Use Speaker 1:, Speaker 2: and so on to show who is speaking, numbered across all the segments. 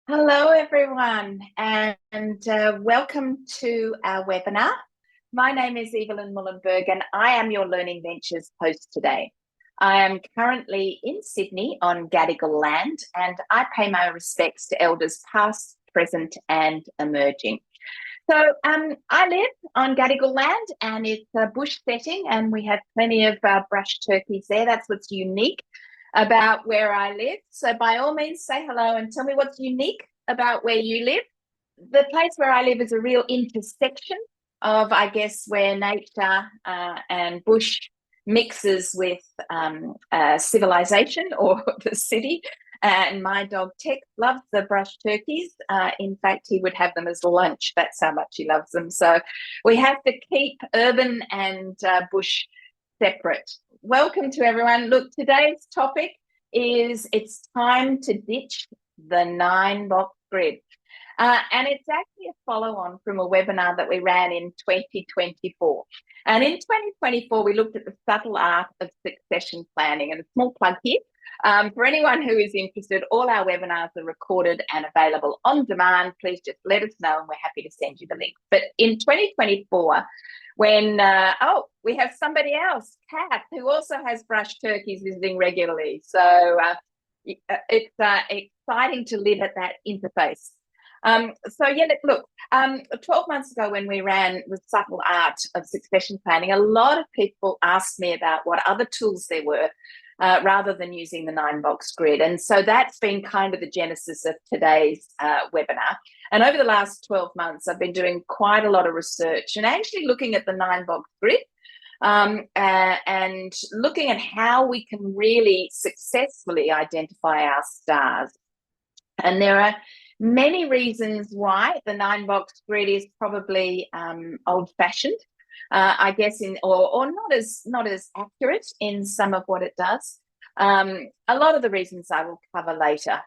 Speaker 1: Hello, everyone, and welcome to our webinar. My name is Evelyn Muhlenberg, and I am your Learning Ventures host today. I am currently in Sydney on Gadigal land, and I pay my respects to elders past, present, and emerging. So I live on Gadigal land, and it's a bush setting, and we have plenty of brush turkeys there. That's what's unique about where I live. So by all means, say hello and tell me what's unique about where you live. The place where I live is a real intersection of, I guess, where nature and bush mixes with civilization or the city. And my dog Tex loves the brush turkeys. In fact, he would have them as lunch. That's how much he loves them. So we have to keep urban and bush separate. Welcome to everyone. Look, today's topic is it's time to ditch the 9-box grid. And it's actually a follow-on from a webinar that we ran in 2024. And in 2024, we looked at the subtle art of succession planning. And a small plug here. For anyone who is interested, all our webinars are recorded and available on demand. Please just let us know and we're happy to send you the link. But in 2024, when, we have somebody else, Kath, who also has brush turkeys visiting regularly. So it's exciting to live at that interface. Look, 12 months ago when we ran the subtle art of succession planning, a lot of people asked me about what other tools there were rather than using the 9-box grid. And so that's been kind of the genesis of today's webinar. And over the last 12 months, I've been doing quite a lot of research and actually looking at the 9-box grid and looking at how we can really successfully identify our stars. And there are many reasons why the 9-box grid is probably old-fashioned, I guess, or not as accurate in some of what it does. A lot of the reasons I will cover later.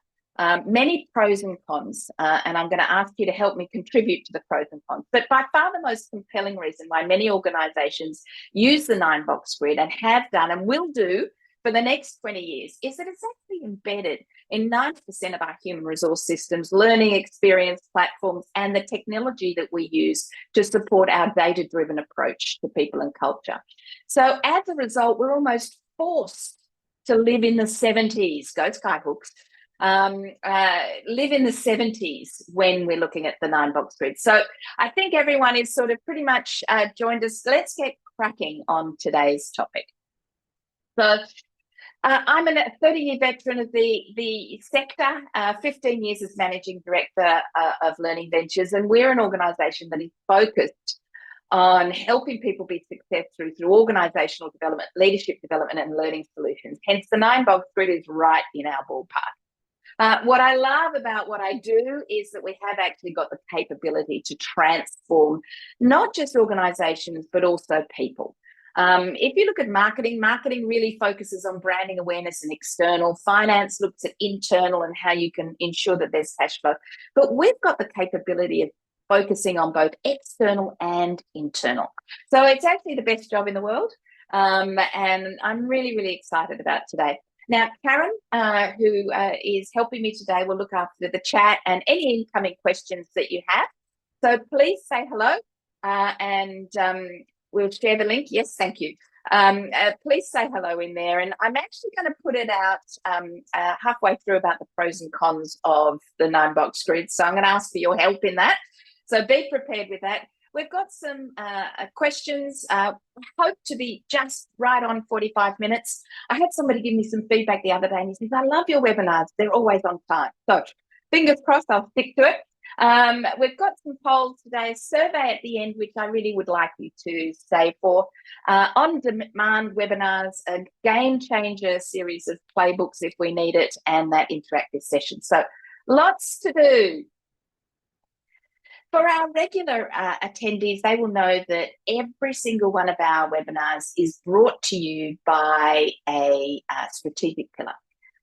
Speaker 1: Many pros and cons, and I'm going to ask you to help me contribute to the pros and cons. But by far the most compelling reason why many organisations use the 9-box grid and have done and will do for the next 20 years is that it's actually embedded in 90% of our human resource systems, learning experience platforms, and the technology that we use to support our data-driven approach to people and culture. So as a result, we're almost forced to live in the 70s, go Skyhooks, live in the 70s when we're looking at the 9-box grid. So I think everyone is sort of pretty much joined us. Let's get cracking on today's topic. So I'm a 30-year veteran of the sector, 15 years as Managing Director of Learning Ventures, and we're an organisation that is focused on helping people be successful through organisational development, leadership development and learning solutions. Hence, the 9-box grid is right in our ballpark. What I love about what I do is that we have actually got the capability to transform not just organisations, but also people. If you look at marketing, marketing really focuses on branding awareness and external. Finance looks at internal and how you can ensure that there's cash flow. But we've got the capability of focusing on both external and internal. So it's actually the best job in the world. And I'm really, really excited about today. Now, Karen, who is helping me today, will look after the chat and any incoming questions that you have. So please say hello and we'll share the link. Yes, thank you. Please say hello in there. And I'm actually going to put it out halfway through about the pros and cons of the 9-box grid. So I'm going to ask for your help in that. So be prepared with that. We've got some questions. I hope to be just right on 45 minutes. I had somebody give me some feedback the other day and he says, I love your webinars. They're always on time. So fingers crossed, I'll stick to it. We've got some polls today, a survey at the end, which I really would like you to stay for. On-demand webinars, a game changer series of playbooks if we need it, and that interactive session. So lots to do. For our regular attendees, they will know that every single one of our webinars is brought to you by a strategic pillar.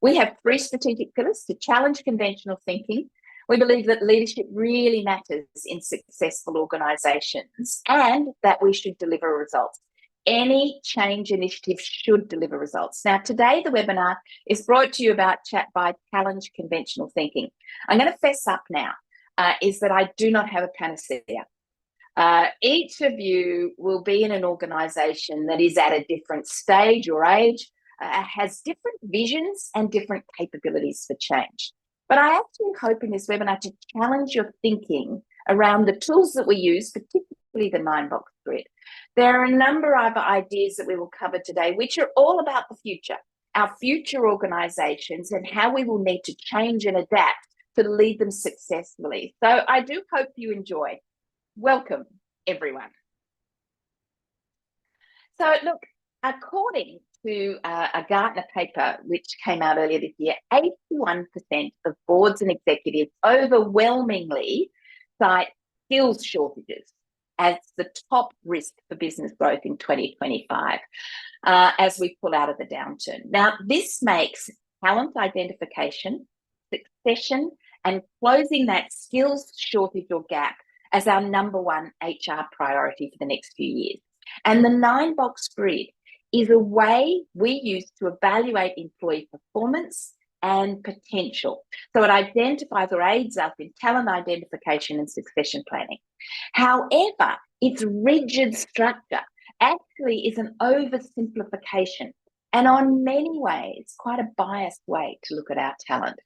Speaker 1: We have 3 strategic pillars to challenge conventional thinking. We believe that leadership really matters in successful organisations and that we should deliver results. any change initiative should deliver results. Now, today the webinar is brought to you by Challenge Conventional Thinking. I'm going to fess up now, is that I do not have a panacea. Each of you will be in an organisation that is at a different stage or age, has different visions and different capabilities for change. But I actually hope in this webinar to challenge your thinking around the tools that we use, particularly the 9-box grid. There are a number of ideas that we will cover today, which are all about the future, our future organisations and how we will need to change and adapt to lead them successfully. So I do hope you enjoy. Welcome, everyone. So look, according to a Gartner paper, which came out earlier this year, 81% of boards and executives overwhelmingly cite skills shortages as the top risk for business growth in 2025 as we pull out of the downturn. Now, this makes talent identification, succession, and closing that skills shortage or gap as our number one HR priority for the next few years. And the 9-box grid is a way we use to evaluate employee performance and potential. So it identifies or aids us in talent identification and succession planning. However, its rigid structure actually is an oversimplification and on many ways, quite a biased way to look at our talent.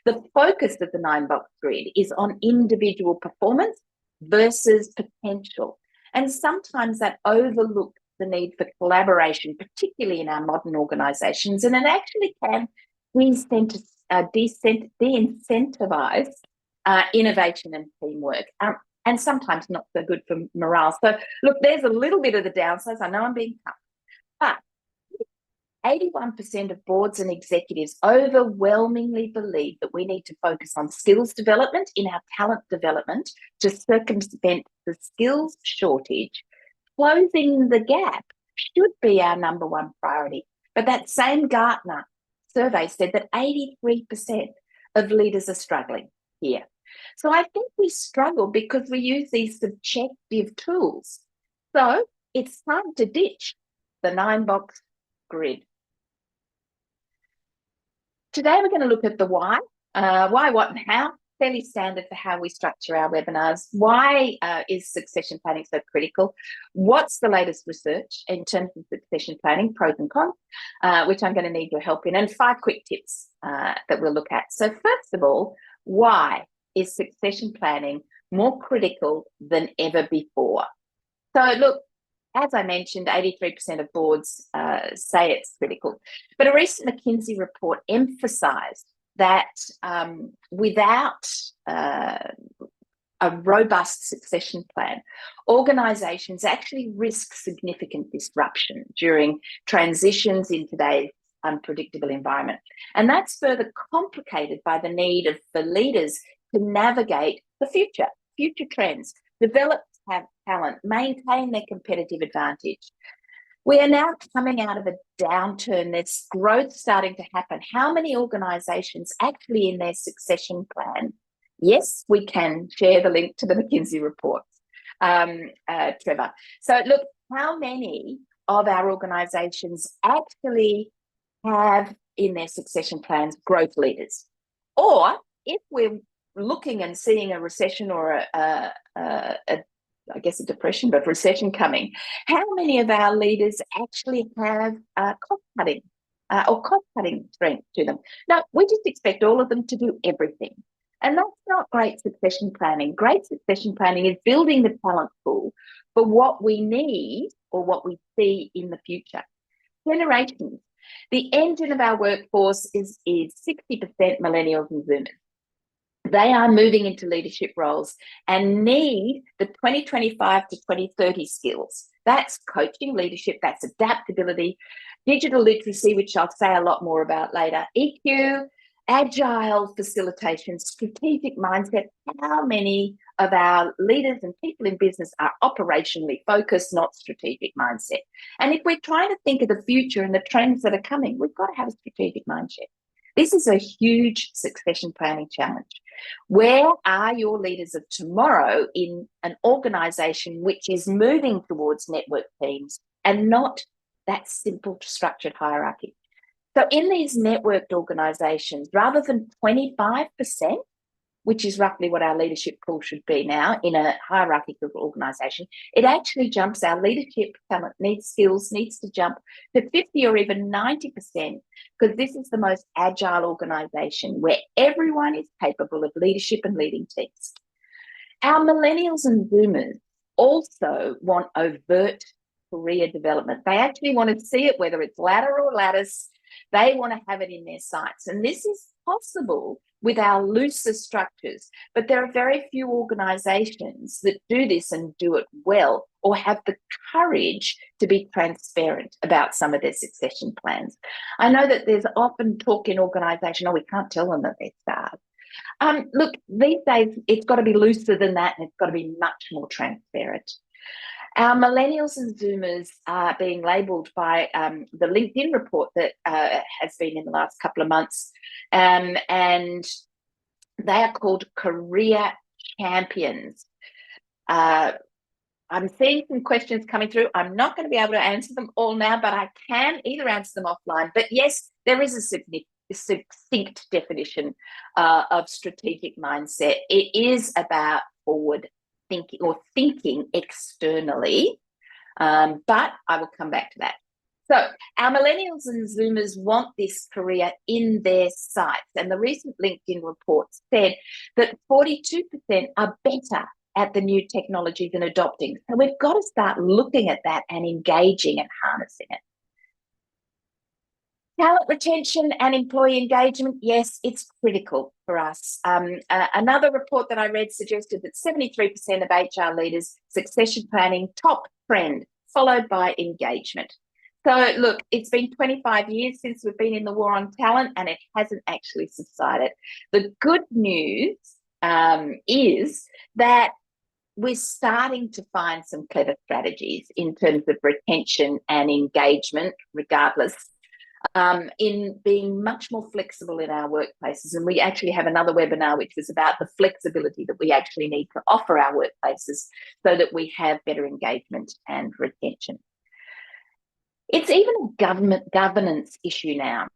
Speaker 1: The focus of the 9-box grid is on individual performance versus potential. And sometimes that overlooks the need for collaboration, particularly in our modern organisations, and it actually can de-incentivize innovation and teamwork, and sometimes not so good for morale. So look, there's a little bit of the downsides. I know I'm being tough, but 81% of boards and executives overwhelmingly believe that we need to focus on skills development in our talent development to circumvent the skills shortage. Closing the gap should be our number one priority. But that same Gartner survey said that 83% of leaders are struggling here. So I think we struggle because we use these subjective tools. So it's time to ditch the 9-box grid. Today we're going to look at the why, what, and how. Fairly standard for how we structure our webinars. Why is succession planning so critical? What's the latest research in terms of succession planning, pros and cons, which I'm going to need your help in, and 5 quick tips that we'll look at. So first of all, why is succession planning more critical than ever before? So look, as I mentioned, 83% of boards say it's critical, but a recent McKinsey report emphasised that without a robust succession plan, organisations actually risk significant disruption during transitions in today's unpredictable environment. And that's further complicated by the need for leaders to navigate the future trends, develop talent, maintain their competitive advantage. We are now coming out of a downturn. There's growth starting to happen. How many organisations actually in their succession plan? Yes, we can share the link to the McKinsey report, Trevor. So look, how many of our organisations actually have in their succession plans growth leaders? Or if we're looking and seeing a recession or I guess a depression, but recession coming, how many of our leaders actually have cost-cutting or cost-cutting strength to them? No, we just expect all of them to do everything. And that's not great succession planning. Great succession planning is building the talent pool for what we need or what we see in the future. Generations. The engine of our workforce is 60% millennials and Zoomers. They are moving into leadership roles and need the 2025 to 2030 skills. That's coaching leadership, that's adaptability, digital literacy, which I'll say a lot more about later, EQ, agile facilitation, strategic mindset. How many of our leaders and people in business are operationally focused, not strategic mindset? And if we're trying to think of the future and the trends that are coming, we've got to have a strategic mindset. This is a huge succession planning challenge. Where are your leaders of tomorrow in an organisation which is moving towards network teams, and not that simple structured hierarchy. So in these networked organizations, rather than 25%, which is roughly what our leadership pool should be now in a hierarchical organization, it actually jumps. Our leadership talent skills needs to jump to 50 or even 90%, because this is the most agile organization where everyone is capable of leadership and leading teams. Our millennials and boomers also want overt career development. They actually want to see it, whether it's ladder or lattice. They want to have it in their sights. And this is possible with our looser structures, but there are very few organizations that do this and do it well, or have the courage to be transparent about some of their succession plans. I know that there's often talk in organization, oh, we can't tell them that they're stars. Look, these days it's got to be looser than that, and it's got to be much more transparent. Our millennials and Zoomers are being labelled by the LinkedIn report that has been in the last couple of months, and they are called career champions. I'm seeing some questions coming through. I'm not going to be able to answer them all now, but I can either answer them offline. But yes, there is a succinct definition of strategic mindset. It is about forward thinking, or thinking externally, but I will come back to that. So our millennials and Zoomers want this career in their sights, and the recent LinkedIn report said that 42% are better at the new technologies and adopting. So we've got to start looking at that and engaging and harnessing it. Talent retention and employee engagement, yes, it's critical for us. Another report that I read suggested that 73% of HR leaders, succession planning, top trend, followed by engagement. So look, it's been 25 years since we've been in the war on talent, and it hasn't actually subsided. The good news is that we're starting to find some clever strategies in terms of retention and engagement, regardless, in being much more flexible in our workplaces. And we actually have another webinar which was about the flexibility that we actually need to offer our workplaces so that we have better engagement and retention. It's even a governance issue now.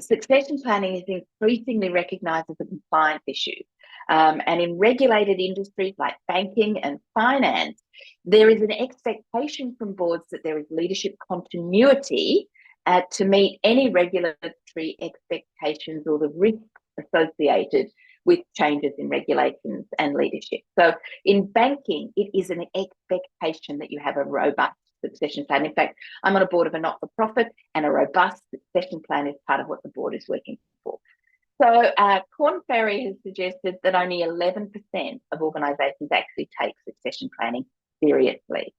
Speaker 1: Succession planning is increasingly recognised as a compliance issue. And in regulated industries like banking and finance, there is an expectation from boards that there is leadership continuity to meet any regulatory expectations or the risks associated with changes in regulations and leadership. So in banking, it is an expectation that you have a robust succession plan. In fact, I'm on a board of a not-for-profit, and a robust succession plan is part of what the board is working for. So Korn Ferry has suggested that only 11% of organisations actually take succession planning seriously.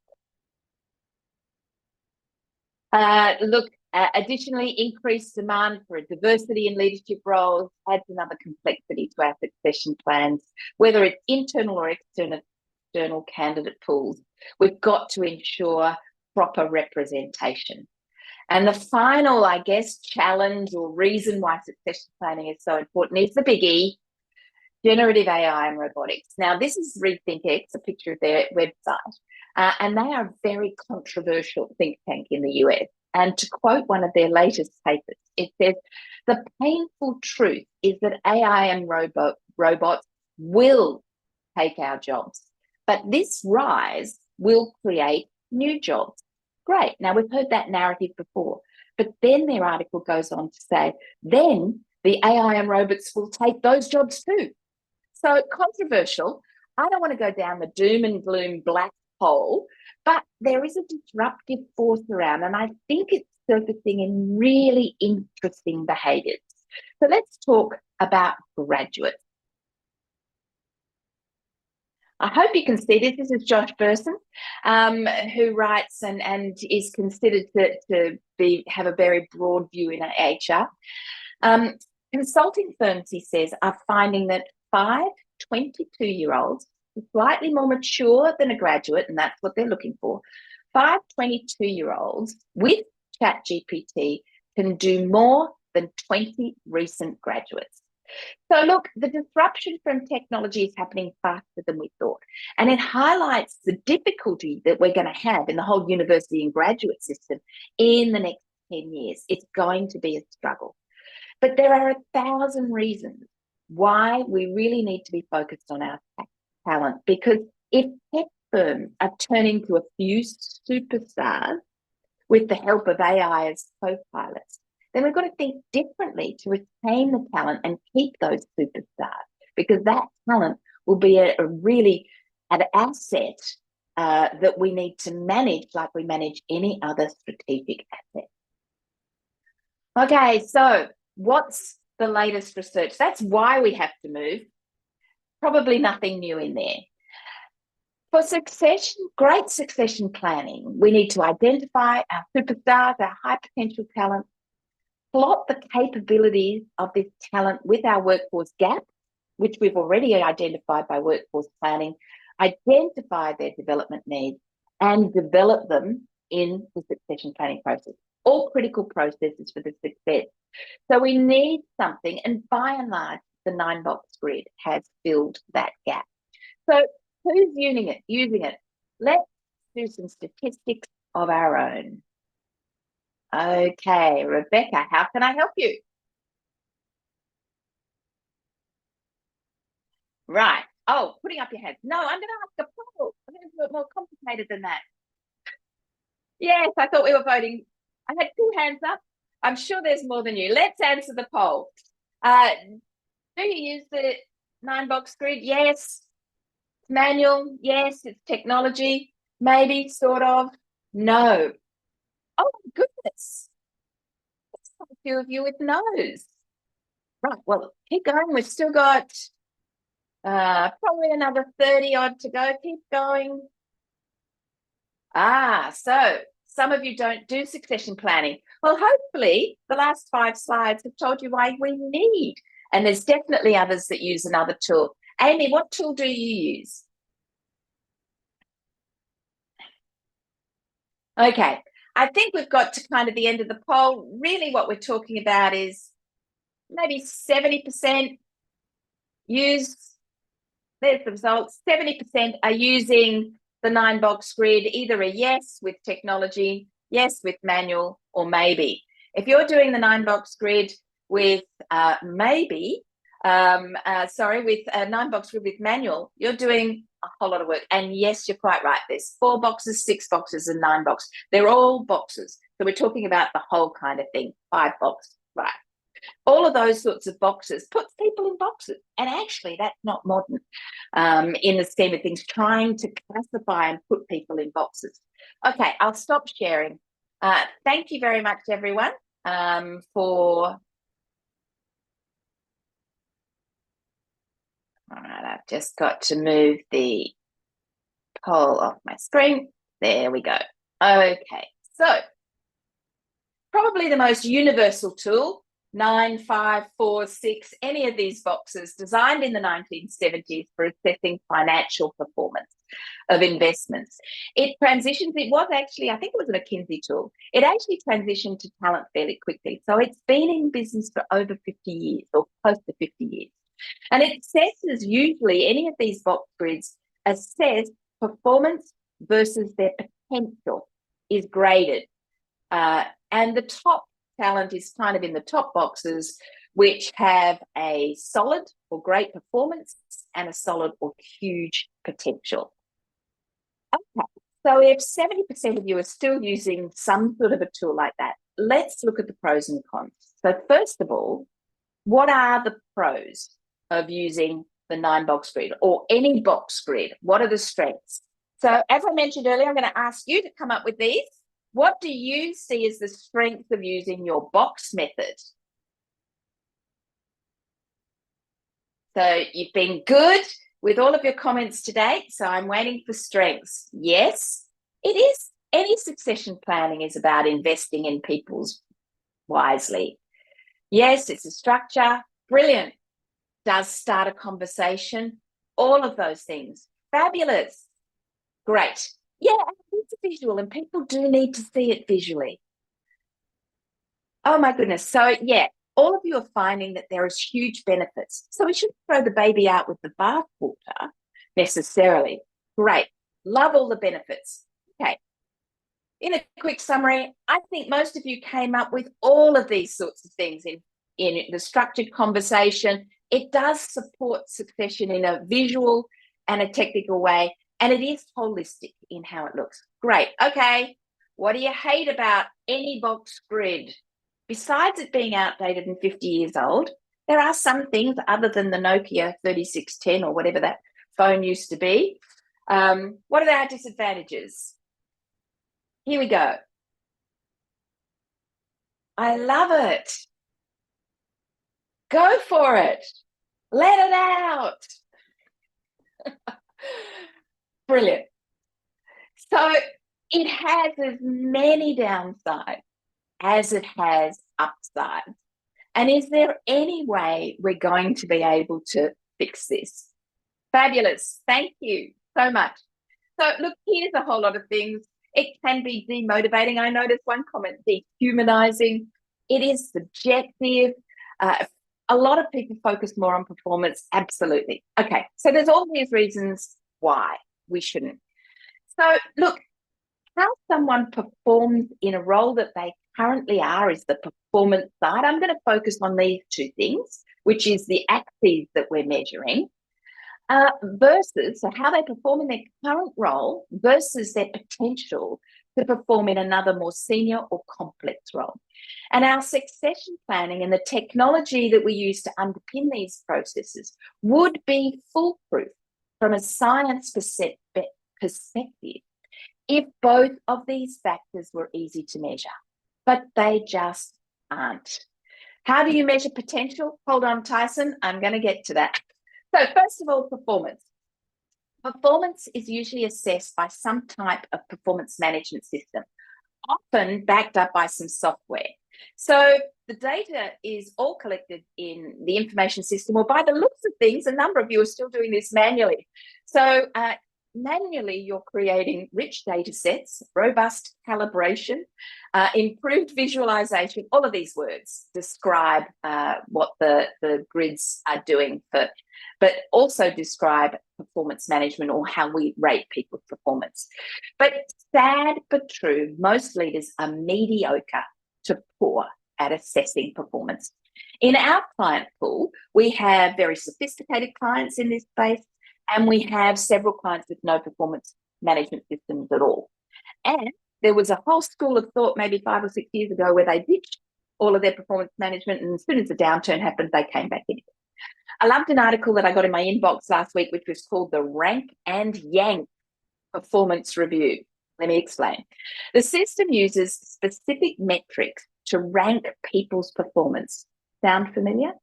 Speaker 1: Additionally, increased demand for a diversity in leadership roles adds another complexity to our succession plans, whether it's internal or external candidate pools. We've got to ensure proper representation. And the final, I guess, challenge or reason why succession planning is so important is the big E, generative AI and robotics. Now, this is RethinkX, a picture of their website, and they are a very controversial think tank in the US. And to quote one of their latest papers, it says, the painful truth is that AI and robots will take our jobs, but this rise will create new jobs. Great. Now, we've heard that narrative before, but then their article goes on to say, then the AI and robots will take those jobs too. So controversial. I don't want to go down the doom and gloom black hole, but there is a disruptive force around, and I think it's surfacing in really interesting behaviours. So let's talk about graduates. I hope you can see this. This is Josh Bersin, who writes and is considered to have a very broad view in HR. Consulting firms, he says, are finding that 5 22-year-olds, slightly more mature than a graduate, and that's what they're looking for, 5 22-year-olds with ChatGPT can do more than 20 recent graduates. So look, the disruption from technology is happening faster than we thought. And it highlights the difficulty that we're going to have in the whole university and graduate system in the next 10 years. It's going to be a struggle. But there are 1,000 reasons why we really need to be focused on our talent. Because if tech firms are turning to a few superstars with the help of AI as co-pilots, then we've got to think differently to retain the talent and keep those superstars, because that talent will be a really an asset that we need to manage like we manage any other strategic asset. Okay, so what's the latest research? That's why we have to move. Probably nothing new in there. For great succession planning, we need to identify our superstars, our high potential talent, plot the capabilities of this talent with our workforce gap, which we've already identified by workforce planning, identify their development needs, and develop them in the succession planning process. All critical processes for the success. So we need something, and by and large, the 9-box grid has filled that gap. So who's using it? Let's do some statistics of our own. Okay, Rebecca, how can I help you? Right. Oh, putting up your hands. No, I'm going to ask a poll. I'm going to do it more complicated than that. Yes, I thought we were voting. I had 2 hands up. I'm sure there's more than you. Let's answer the poll. Do you use the 9-box grid? Yes. Manual? Yes. It's technology? Maybe, sort of. No. Oh, my goodness. There's quite a few of you with no's. Right. Well, keep going. We've still got probably another 30 odd to go. Keep going. So some of you don't do succession planning. Well, hopefully the last 5 slides have told you why we need, and there's definitely others that use another tool. Amy, what tool do you use? Okay, I think we've got to kind of the end of the poll. Really what we're talking about is maybe 70% use, there's the results, 70% are using the 9-box grid, either a yes with technology, yes with manual, or maybe. If you're doing the 9-box grid with maybe, with a 9-box grid with manual, you're doing a whole lot of work. And yes, you're quite right. There's 4 boxes, 6 boxes, and 9 boxes. They're all boxes. So we're talking about the whole kind of thing, 5 boxes, right? All of those sorts of boxes puts people in boxes, and actually that's not modern in the scheme of things, trying to classify and put people in boxes. Okay, I'll stop sharing. Thank you very much, everyone, for... All right, I've just got to move the poll off my screen. There we go. Okay, so probably the most universal tool, 9, 5, 4, 6, any of these boxes, designed in the 1970s for assessing financial performance of investments. It was actually, I think it was a McKinsey tool. It actually transitioned to talent fairly quickly. So it's been in business for over 50 years or close to 50 years. And it assesses, usually any of these box grids assess performance versus their potential is graded. And the top talent is kind of in the top boxes, which have a solid or great performance and a solid or huge potential. Okay, so if 70% of you are still using some sort of a tool like that, let's look at the pros and cons. So first of all, what are the pros of using the 9-box grid or any box grid? What are the strengths? So as I mentioned earlier, I'm going to ask you to come up with these. What do you see as the strength of using your box method? So you've been good with all of your comments today. So I'm waiting for strengths. Yes, it is. Any succession planning is about investing in people's wisely. Yes, it's a structure. Brilliant. Does start a conversation. All of those things. Fabulous. Great. Yeah, it's visual, and people do need to see it visually. Oh my goodness. So yeah, all of you are finding that there is huge benefits. So we shouldn't throw the baby out with the bathwater necessarily. Great. Love all the benefits. Okay. In a quick summary, I think most of you came up with all of these sorts of things in the structured conversation. It does support succession in a visual and a technical way, and it is holistic in how it looks. Great. Okay. What do you hate about AnyBox Grid? Besides it being outdated and 50 years old, there are some things other than the Nokia 3610 or whatever that phone used to be. What are our disadvantages? Here we go. I love it. Go for it. Let it out. Brilliant. So it has as many downsides as it has upsides. And is there any way we're going to be able to fix this? Fabulous. Thank you so much. So look, here's a whole lot of things. It can be demotivating. I noticed one comment, dehumanizing. It is subjective. A lot of people focus more on performance. Absolutely. Okay, so there's all these reasons why we shouldn't. So look, how someone performs in a role that they currently are is the performance side. I'm going to focus on these two things, which is the axes that we're measuring, versus so how they perform in their current role versus their potential to perform in another more senior or complex role. And our succession planning and the technology that we use to underpin these processes would be foolproof from a science perspective if both of these factors were easy to measure, but they just aren't. How do you measure potential? Hold on, Tyson, I'm going to get to that. So first of all, performance. Performance is usually assessed by some type of performance management system, often backed up by some software. So the data is all collected in the information system, or by the looks of things, a number of you are still doing this manually. So manually, you're creating rich data sets, robust calibration, improved visualization. All of these words describe what the grids are doing, but also describe performance management or how we rate people's performance. But sad but true, most leaders are mediocre to poor at assessing performance. In our client pool, we have very sophisticated clients in this space, and we have several clients with no performance management systems at all. And there was a whole school of thought maybe 5 or 6 years ago where they ditched all of their performance management, and as soon as the downturn happened, they came back in. I loved an article that I got in my inbox last week, which was called the Rank and Yank Performance Review. Let me explain. The system uses specific metrics to rank people's performance. Sound familiar?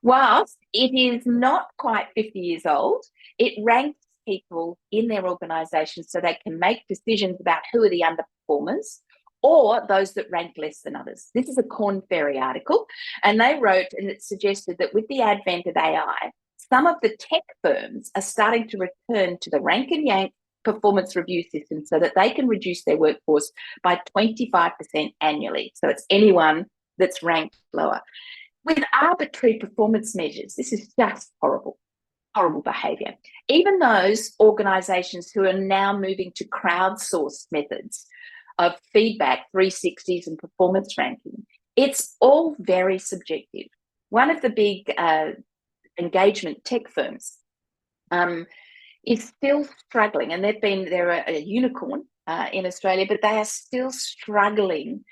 Speaker 1: Whilst it is not quite 50 years old, it ranks people in their organisation so they can make decisions about who are the underperformers or those that rank less than others. This is a Korn Ferry article, and they wrote, and it suggested that with the advent of AI, some of the tech firms are starting to return to the rank and yank performance review system so that they can reduce their workforce by 25% annually. So it's anyone that's ranked lower. With arbitrary performance measures, this is just horrible behaviour. Even those organisations who are now moving to crowdsourced methods of feedback, 360s and performance ranking, it's all very subjective. One of the big engagement tech firms is still struggling, and they're a unicorn in Australia, but they are still struggling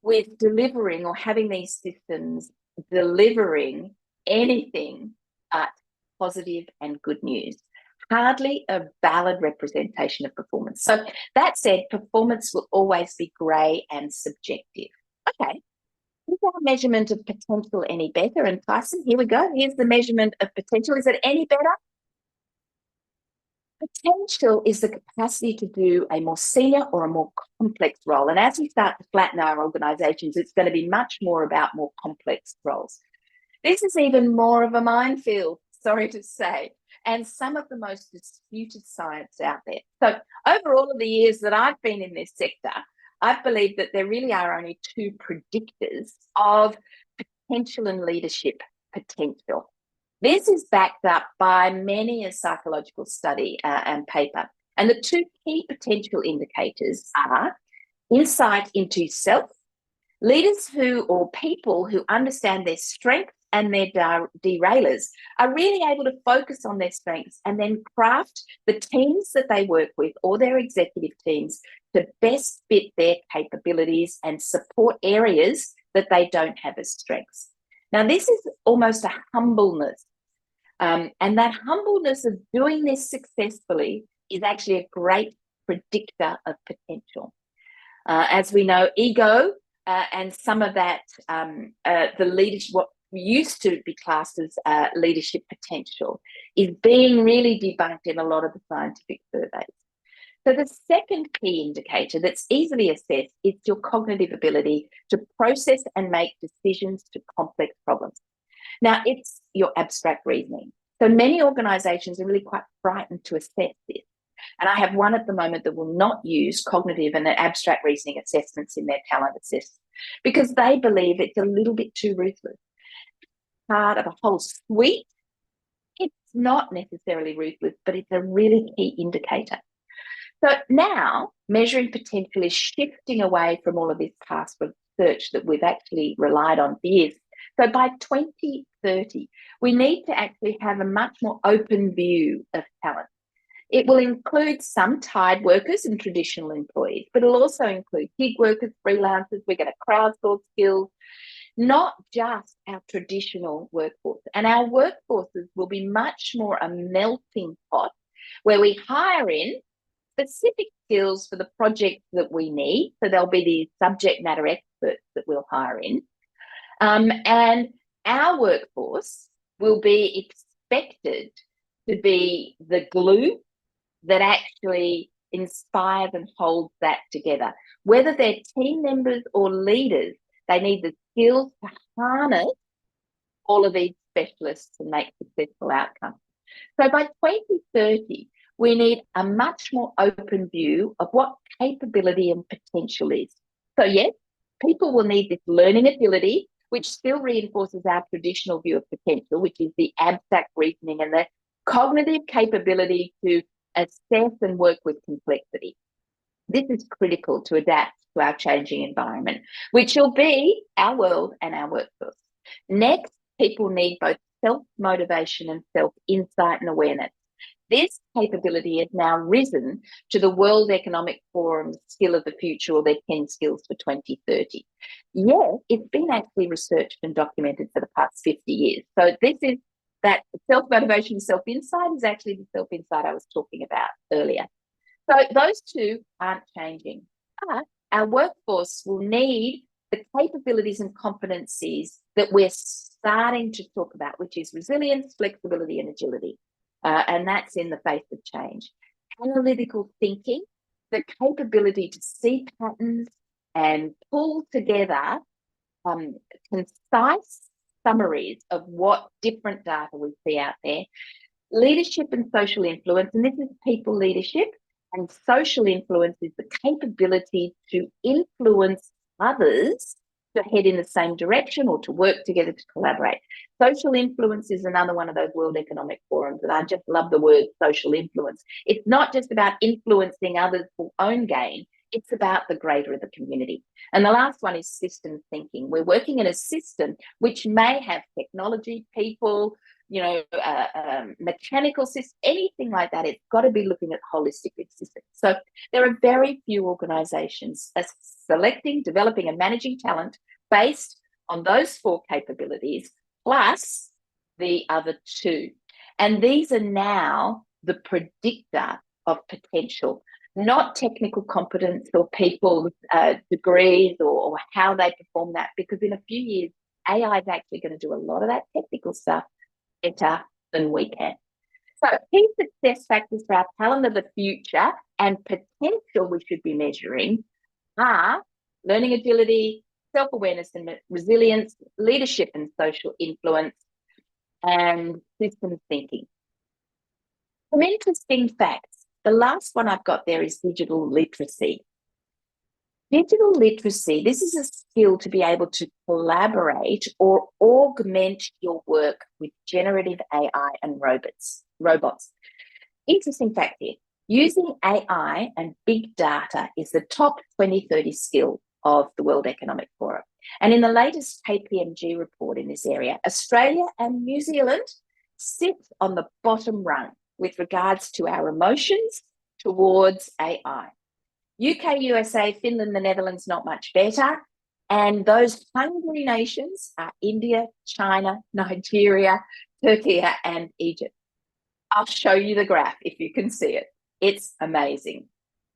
Speaker 1: with delivering or having these systems delivering anything but positive and good news. Hardly a valid representation of performance. So that said, performance will always be grey and subjective. Okay, is our measurement of potential any better? And Tyson, here we go. Here's the measurement of potential. Is it any better? Potential is the capacity to do a more senior or a more complex role. And as we start to flatten our organisations, it's going to be much more about more complex roles. This is even more of a minefield, sorry to say, and some of the most disputed science out there. So over all of the years that I've been in this sector, I've believed that there really are only two predictors of potential and leadership potential. This is backed up by many a psychological study and paper. And the two key potential indicators are insight into self. Leaders who, or people who understand their strengths and their derailers are really able to focus on their strengths and then craft the teams that they work with or their executive teams to best fit their capabilities and support areas that they don't have as strengths. Now, this is almost a humbleness. And that humbleness of doing this successfully is actually a great predictor of potential. As we know, ego and some of that, the leadership, what used to be classed as leadership potential, is being really debunked in a lot of the scientific surveys. So the second key indicator that's easily assessed is your cognitive ability to process and make decisions to complex problems. Now, it's your abstract reasoning. So many organisations are really quite frightened to assess this. And I have one at the moment that will not use cognitive and abstract reasoning assessments in their talent assessment because they believe it's a little bit too ruthless. Part of a whole suite, it's not necessarily ruthless, but it's a really key indicator. So now measuring potential is shifting away from all of this past research that we've actually relied on for years. So by 2030, we need to actually have a much more open view of talent. It will include some tied workers and traditional employees, but it'll also include gig workers, freelancers. We're going to crowdsource skills, not just our traditional workforce. And our workforces will be much more a melting pot where we hire in specific skills for the projects that we need. So there'll be these subject matter experts that we'll hire in. And our workforce will be expected to be the glue that actually inspires and holds that together. Whether they're team members or leaders, they need the skills to harness all of these specialists and make successful outcomes. So by 2030, we need a much more open view of what capability and potential is. So yes, people will need this learning ability, which still reinforces our traditional view of potential, which is the abstract reasoning and the cognitive capability to assess and work with complexity. This is critical to adapt to our changing environment, which will be our world and our workforce. Next, people need both self-motivation and self-insight and awareness. This capability has now risen to the World Economic Forum's Skill of the Future, or their 10 skills for 2030. Yeah, it's been actually researched and documented for the past 50 years. So this is that self-motivation, self-insight is actually the self-insight I was talking about earlier. So those two aren't changing. But our workforce will need the capabilities and competencies that we're starting to talk about, which is resilience, flexibility, and agility. And that's in the face of change. Analytical thinking, the capability to see patterns and pull together concise summaries of what different data we see out there. Leadership and social influence, and this is people leadership, and social influence is the capability to influence others to head in the same direction or to work together to collaborate. Social influence is another one of those World Economic Forums, and I just love the word social influence. It's not just about influencing others for own gain, it's about the greater of the community. And the last one is systems thinking. We're working in a system which may have technology, people, mechanical systems, anything like that. It's got to be looking at holistic systems. So there are very few organisations selecting, developing and managing talent based on those four capabilities plus the other two. And these are now the predictor of potential, not technical competence or people's degrees or how they perform that, because in a few years, AI is actually going to do a lot of that technical stuff better than we can. So key success factors for our talent of the future and potential we should be measuring are learning agility, self-awareness and resilience, leadership and social influence, and systems thinking. Some interesting facts. The last one I've got there is digital literacy. Digital literacy, this is a skill to be able to collaborate or augment your work with generative AI and robots. Interesting fact here, using AI and big data is the top 2030 skill of the World Economic Forum. And in the latest KPMG report in this area, Australia and New Zealand sit on the bottom rung with regards to our emotions towards AI. UK, USA, Finland, the Netherlands, not much better. And those hungry nations are India, China, Nigeria, Turkey, and Egypt. I'll show you the graph if you can see it. It's amazing.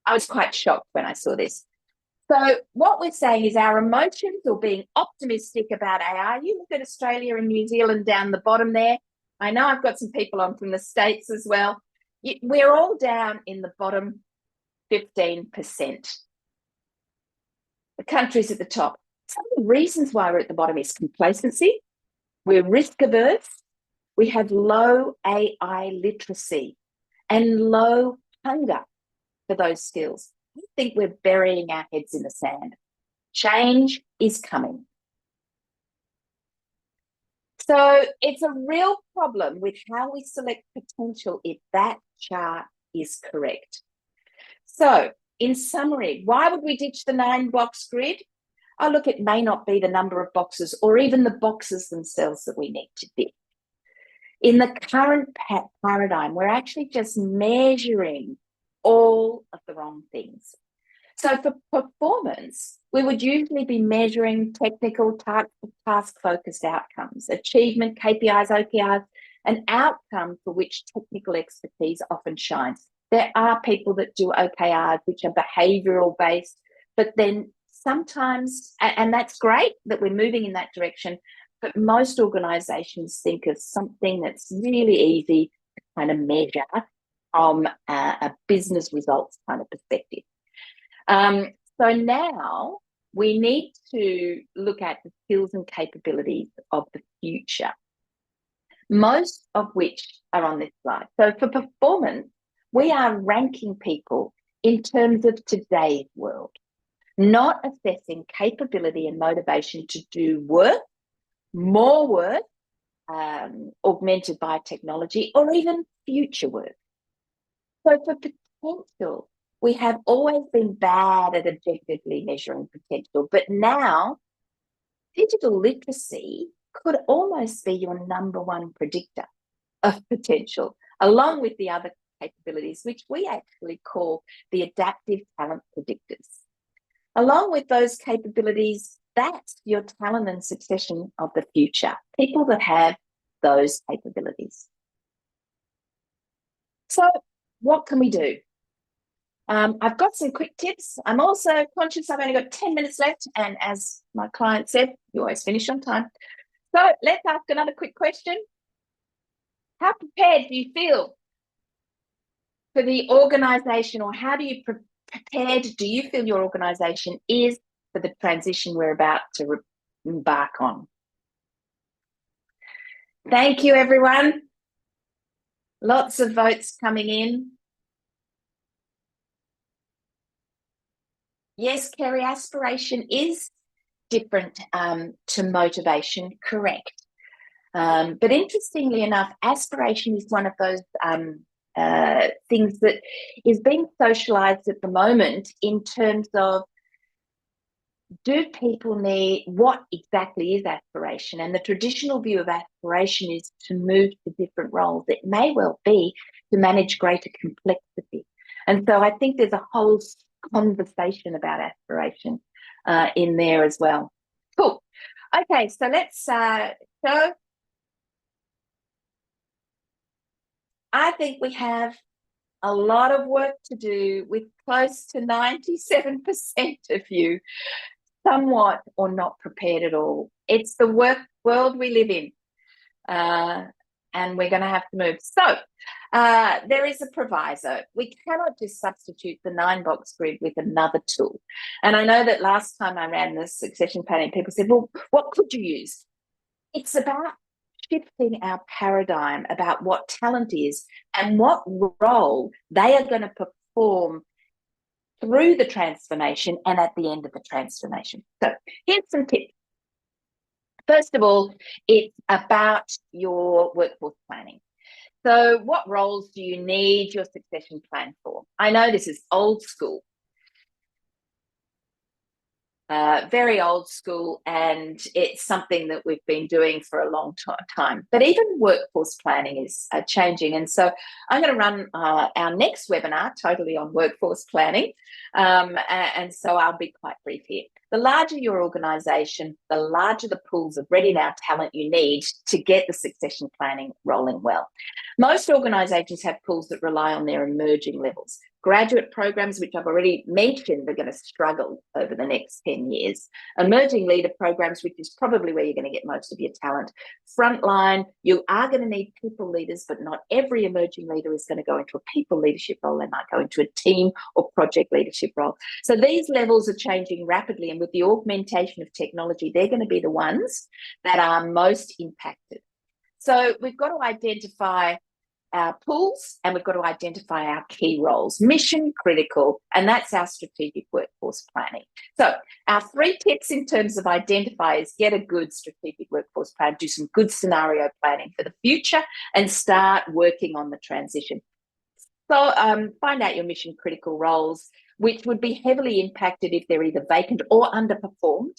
Speaker 1: I was quite shocked when I saw this. So what we're saying is our emotions or being optimistic about AI, you look at Australia and New Zealand down the bottom there. I know I've got some people on from the States as well. We're all down in the bottom 15%. The countries at the top. Some of the reasons why we're at the bottom is complacency. We're risk averse. We have low AI literacy and low hunger for those skills. I think we're burying our heads in the sand. Change is coming. So it's a real problem with how we select potential if that chart is correct. So in summary, why would we ditch the 9-box grid? Oh, look, it may not be the number of boxes or even the boxes themselves that we need to ditch. In the current paradigm, we're actually just measuring all of the wrong things. So for performance, we would usually be measuring technical task-focused outcomes, achievement, KPIs, OKRs, an outcome for which technical expertise often shines. There are people that do OKRs, which are behavioural based, but then sometimes, and that's great that we're moving in that direction, but most organisations think of something that's really easy to kind of measure from a business results kind of perspective. So now we need to look at the skills and capabilities of the future, most of which are on this slide. So for performance, we are ranking people in terms of today's world, not assessing capability and motivation to do work, more work, augmented by technology, or even future work. So for potential, we have always been bad at objectively measuring potential, but now digital literacy could almost be your number one predictor of potential, along with the other capabilities, which we actually call the adaptive talent predictors. Along with those capabilities, that's your talent and succession of the future, people that have those capabilities. So what can we do? I've got some quick tips. I'm also conscious I've only got 10 minutes left, and as my client said, you always finish on time. So let's ask another quick question. How prepared do you feel for the organisation, or how do you prepared do you feel your organisation is for the transition we're about to embark on? Thank you, everyone. Lots of votes coming in. Yes, Kerry, aspiration is different to motivation, correct. But interestingly enough, aspiration is one of those things that is being socialized at the moment in terms of, do people need, what exactly is aspiration? And the traditional view of aspiration is to move to different roles. It may well be to manage greater complexity. And so I think there's a whole conversation about aspiration in there as well. Cool. Okay, so let's show. I think we have a lot of work to do with close to 97% of you somewhat or not prepared at all. It's the world we live in, and we're going to have to move. So there is a proviso. We cannot just substitute the 9-box grid with another tool. And I know that last time I ran the succession planning, people said, well, what could you use? It's about shifting our paradigm about what talent is and what role they are going to perform through the transformation and at the end of the transformation. So here's some tips. First of all, it's about your workforce planning. So what roles do you need your succession plan for? I know this is old school, very old school, and it's something that we've been doing for a long time. But even workforce planning is changing. And so I'm going to run our next webinar totally on workforce planning. And so I'll be quite brief here. The larger your organisation, the larger the pools of ready now talent you need to get the succession planning rolling well. Most organisations have pools that rely on their emerging levels. Graduate programs, which I've already mentioned, are going to struggle over the next 10 years. Emerging leader programs, which is probably where you're going to get most of your talent. Frontline, you are going to need people leaders, but not every emerging leader is going to go into a people leadership role. They might go into a team or project leadership role. So these levels are changing rapidly, and with the augmentation of technology, they're going to be the ones that are most impacted. So we've got to identify our pools, and we've got to identify our key roles, mission critical, and that's our strategic workforce planning. So our 3 tips in terms of identify is get a good strategic workforce plan, do some good scenario planning for the future, and start working on the transition. So find out your mission critical roles, which would be heavily impacted if they're either vacant or underperformed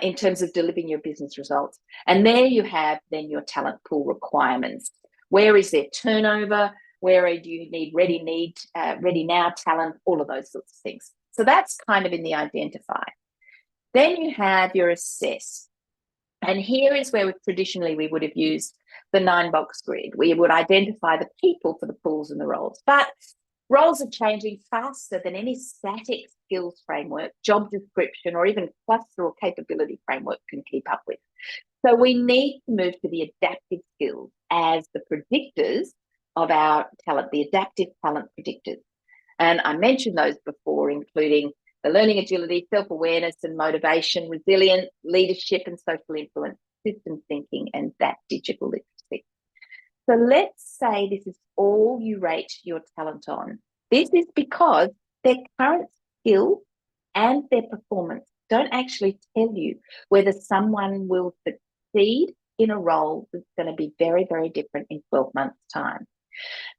Speaker 1: in terms of delivering your business results. And there you have then your talent pool requirements. Where is there turnover? Where do you need ready now talent? All of those sorts of things. So that's kind of in the identify. Then you have your assess. And here is where traditionally we would have used the 9-box grid. We would identify the people for the pools and the roles. But roles are changing faster than any static skills framework, job description, or even cluster or capability framework can keep up with. So we need to move to the adaptive skills as the predictors of our talent, the adaptive talent predictors. And I mentioned those before, including the learning agility, self-awareness and motivation, resilience, leadership and social influence, system thinking, and that digital literacy. So let's say this is all you rate your talent on. This is because their current skill and their performance don't actually tell you whether someone will succeed in a role that's going to be very, very different in 12 months' time.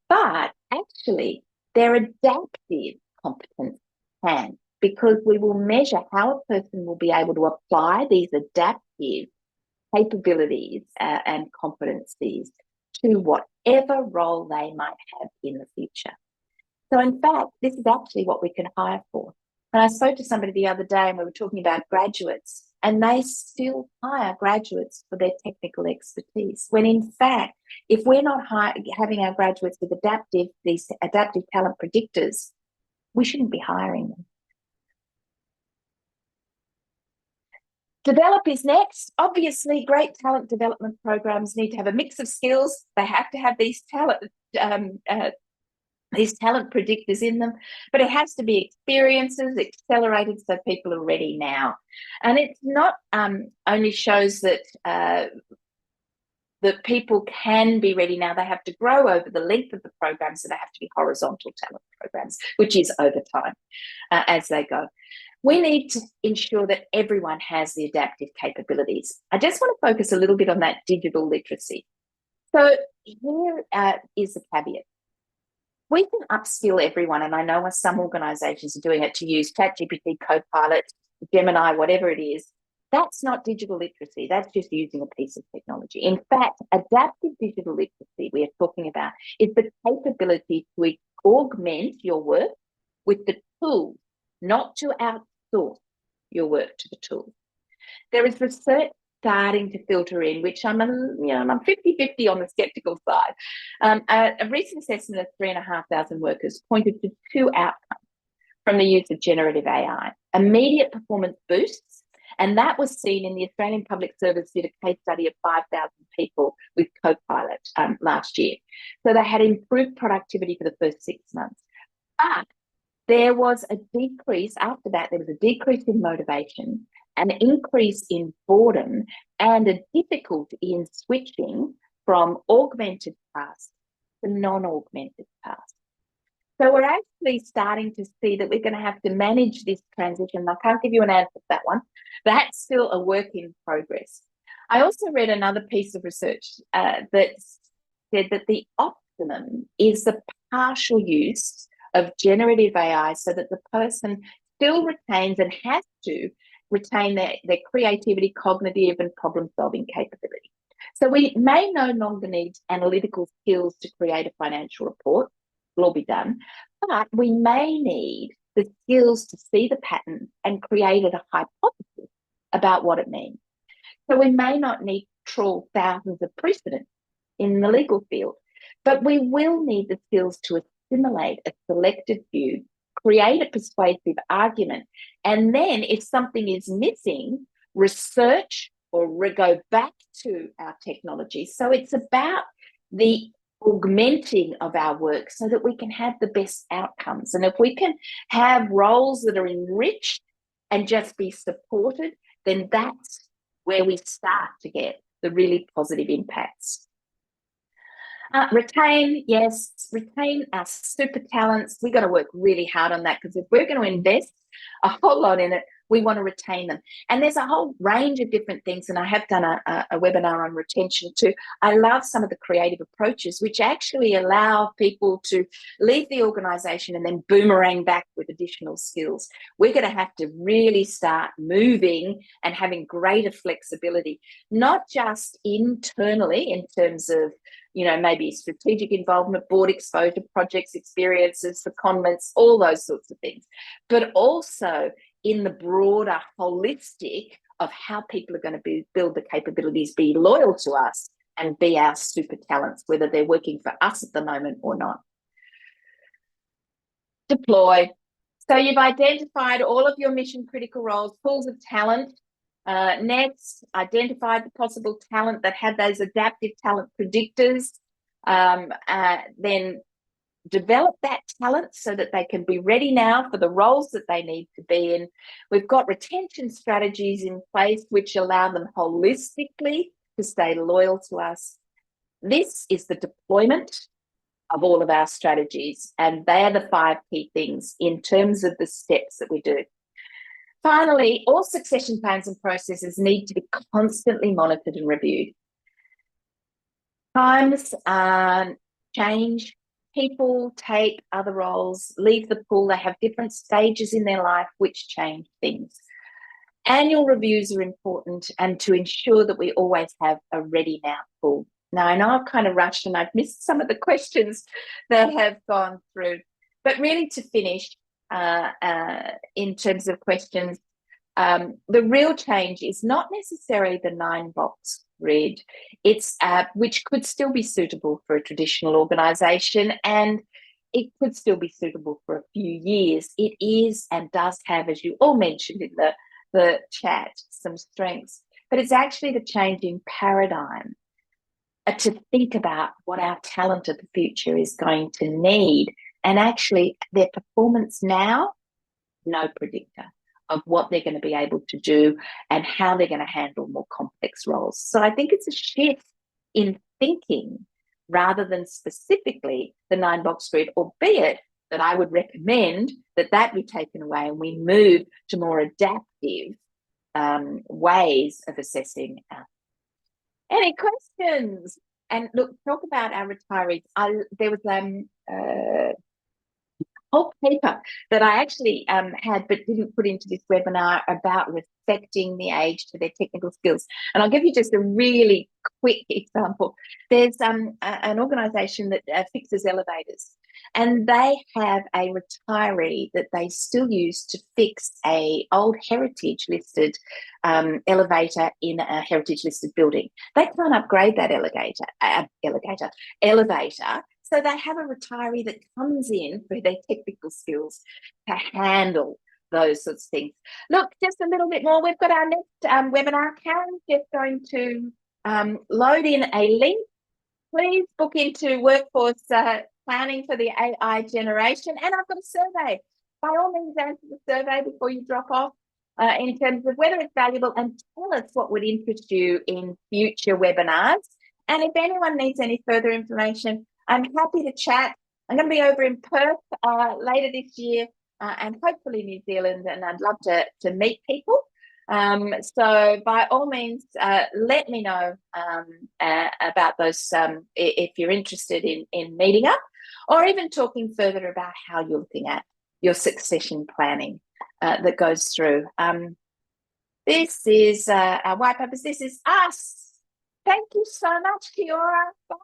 Speaker 1: But actually, their adaptive competence can, because we will measure how a person will be able to apply these adaptive capabilities and competencies to whatever role they might have in the future. So in fact, this is actually what we can hire for. And I spoke to somebody the other day and we were talking about graduates, and they still hire graduates for their technical expertise. When in fact, if we're not having our graduates with these adaptive talent predictors, we shouldn't be hiring them. Develop is next. Obviously, great talent development programs need to have a mix of skills. They have to have these talent predictors in them, but it has to be experiences accelerated so people are ready now. And it's not only shows that that people can be ready now, they have to grow over the length of the program, so they have to be horizontal talent programs, which is over time as they go. We need to ensure that everyone has the adaptive capabilities. I just want to focus a little bit on that digital literacy. So here is the caveat. We can upskill everyone, and I know some organisations are doing it to use ChatGPT, Copilot, Gemini, whatever it is. That's not digital literacy. That's just using a piece of technology. In fact, adaptive digital literacy we are talking about is the capability to augment your work with the tools, not to outsource your work to the tools. There is research starting to filter in, which I'm 50-50 on the skeptical side. A recent assessment of 3,500 workers pointed to 2 outcomes from the use of generative AI: immediate performance boosts, and that was seen in the Australian Public Service did a case study of 5,000 people with Copilot last year. So they had improved productivity for the first 6 months. But there was a decrease after that. There was a decrease in motivation, an increase in boredom, and a difficulty in switching from augmented tasks to non-augmented tasks. So we're actually starting to see that we're going to have to manage this transition. I can't give you an answer for that one. That's still a work in progress. I also read another piece of research that said that the optimum is the partial use of generative AI so that the person still retains and has to retain their creativity, cognitive, and problem solving capability. So we may no longer need analytical skills to create a financial report, will all be done, but we may need the skills to see the pattern and create a hypothesis about what it means. So we may not need to trawl thousands of precedents in the legal field, but we will need the skills to assimilate a selected view, create a persuasive argument, and then if something is missing, research or go back to our technology. So it's about the augmenting of our work so that we can have the best outcomes. And if we can have roles that are enriched and just be supported, then that's where we start to get the really positive impacts. Retain, yes, retain our super talents. We've got to work really hard on that, because if we're going to invest a whole lot in it, we want to retain them. And there's a whole range of different things, and I have done a webinar on retention too. I love some of the creative approaches which actually allow people to leave the organisation and then boomerang back with additional skills. We're going to have to really start moving and having greater flexibility, not just internally in terms of, you know, maybe strategic involvement, board exposure, projects, experiences, secondments, all those sorts of things, but also in the broader holistic of how people are going to build the capabilities, be loyal to us and be our super talents, whether they're working for us at the moment or not. Deploy. So you've identified all of your mission critical roles, pools of talent. Next, identified the possible talent that had those adaptive talent predictors. Then develop that talent so that they can be ready now for the roles that they need to be in. We've got retention strategies in place which allow them holistically to stay loyal to us. This is the deployment of all of our strategies, and they are the 5 key things in terms of the steps that we do. Finally, all succession plans and processes need to be constantly monitored and reviewed. Times change. People take other roles, leave the pool. They have different stages in their life which change things. Annual reviews are important, and to ensure that we always have a ready now pool. Now, I know I've kind of rushed and I've missed some of the questions that have gone through, but really to finish, in terms of questions, the real change is not necessarily the 9-box grid. It's which could still be suitable for a traditional organisation, and it could still be suitable for a few years. It is and does have, as you all mentioned in the chat, some strengths, but it's actually the change in paradigm to think about what our talent of the future is going to need, and actually their performance now, no predictor of what they're going to be able to do and how they're going to handle more complex roles. So I think it's a shift in thinking rather than specifically the 9-box grid, albeit that I would recommend that be taken away and we move to more adaptive ways of assessing. Any questions? And look, talk about our retirees. There was a whole paper that I actually had but didn't put into this webinar about respecting the age to their technical skills. And I'll give you just a really quick example. There's an organisation that fixes elevators, and they have a retiree that they still use to fix a old heritage listed elevator in a heritage listed building. They can't upgrade that elevator. So they have a retiree that comes in for their technical skills to handle those sorts of things. Look, just a little bit more. We've got our next webinar. Karen's just going to load in a link. Please book into workforce planning for the AI generation. And I've got a survey. By all means, answer the survey before you drop off in terms of whether it's valuable, and tell us what would interest you in future webinars. And if anyone needs any further information, I'm happy to chat I'm going to be over in Perth later this year and hopefully New Zealand, and I'd love to meet people. So by all means, let me know about those if you're interested in meeting up, or even talking further about how you're looking at your succession planning that goes through. This is our white papers. This is us. Thank you so much, Kiora. Bye.